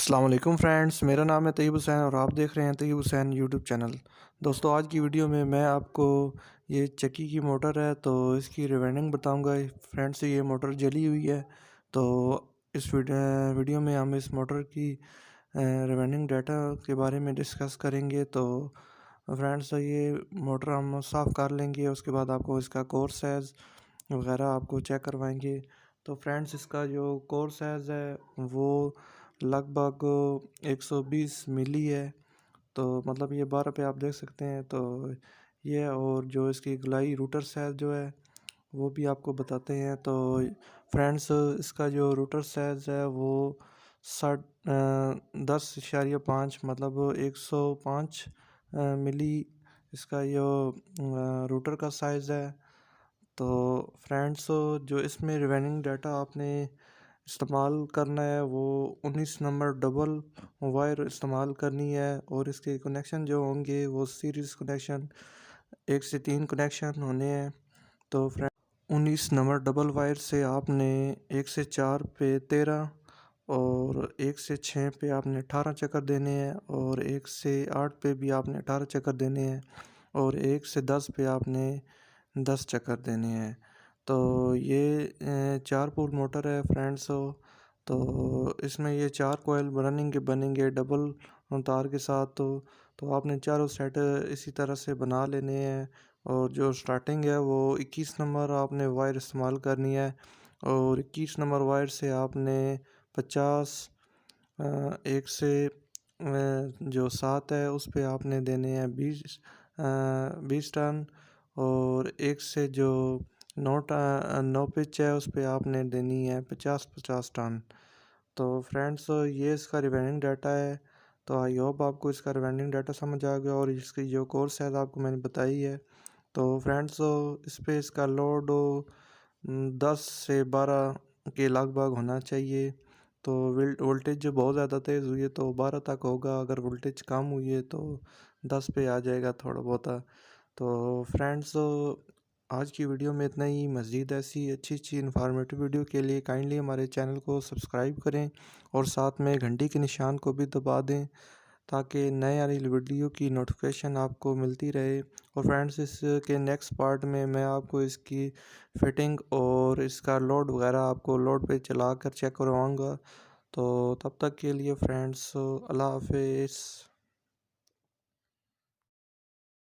अस्सलाम वालेकुम फ्रेंड्स, मेरा नाम है तैयब हुसैन और आप देख रहे हैं तैयब हुसैन यूट्यूब चैनल। दोस्तों, आज की वीडियो में मैं आपको ये चक्की की मोटर है तो इसकी रिवाइंडिंग बताऊंगा। फ्रेंड्स, ये मोटर जली हुई है तो इस वीडियो में हम इस मोटर की रिवाइंडिंग डाटा के बारे में डिस्कस करेंगे। तो फ्रेंड्स, ये मोटर हम साफ़ कर लेंगे, उसके बाद आपको इसका कोर साइज़ वगैरह आपको चेक करवाएंगे। तो फ्रेंड्स, इसका जो कोर साइज़ है वो लगभग 120 मिली है। तो मतलब ये 12 पे आप देख सकते हैं। तो ये और जो इसकी गोलाई रूटर साइज़ जो है वो भी आपको बताते हैं। तो फ्रेंड्स, इसका जो रूटर साइज़ है वो 10.5 मतलब 105 मिली इसका ये रूटर का साइज़ है। तो फ्रेंड्स, जो इसमें रिवाइंडिंग डाटा आपने इस्तेमाल करना है वो 19 नंबर डबल वायर इस्तेमाल करनी है और इसके कनेक्शन जो होंगे वो सीरीज़ कनेक्शन 1 से 3 कनेक्शन होने हैं। तो फ्रेंड, 19 नंबर डबल वायर से आपने 1 से 4 पे 13 और 1 से 6 पे आपने 18 चक्कर देने हैं और 1 से 8 पे भी आपने 18 चक्कर देने हैं और 1 से 10 पे आपने 10 चक्कर देने हैं। तो ये 4 पोल मोटर है फ्रेंड्स। तो इसमें ये 4 कोयल रनिंग के बनेंगे डबल तार के साथ। तो आपने चारों सेट इसी तरह से बना लेने हैं और जो स्टार्टिंग है वो 21 नंबर आपने वायर इस्तेमाल करनी है और 21 नंबर वायर से आपने 50 एक से जो 7 है उस पे आपने देने हैं 20 टन और एक से जो 9 पिच है उस पे आपने देनी है 50-50 टन। तो फ्रेंड्स, ये इसका रिवाइंडिंग डाटा है। तो आई होप आपको इसका रिवाइंडिंग डाटा समझ आ गया और इसकी जो कोर्स है आपको मैंने बताई है। तो फ्रेंड्स, इस पे इसका लोड 10 से 12 के लगभग होना चाहिए। तो वोल्टेज बहुत ज़्यादा तेज़ हुई है तो 12 तक होगा, अगर वोल्टेज कम हुई है तो 10 पे आ जाएगा थोड़ा बहुत। तो फ्रेंड्स, आज की वीडियो में इतना ही। मज़ीद ऐसी अच्छी अच्छी इन्फॉर्मेटिव वीडियो के लिए काइंडली हमारे चैनल को सब्सक्राइब करें और साथ में घंटी के निशान को भी दबा दें ताकि नए आने वाली वीडियो की नोटिफिकेशन आपको मिलती रहे। और फ्रेंड्स, इसके नेक्स्ट पार्ट में मैं आपको इसकी फिटिंग और इसका लोड वगैरह आपको लोड पे चला कर चेक करवाऊँगा। तो तब तक के लिए फ्रेंड्स, अल्लाह हाफिज़।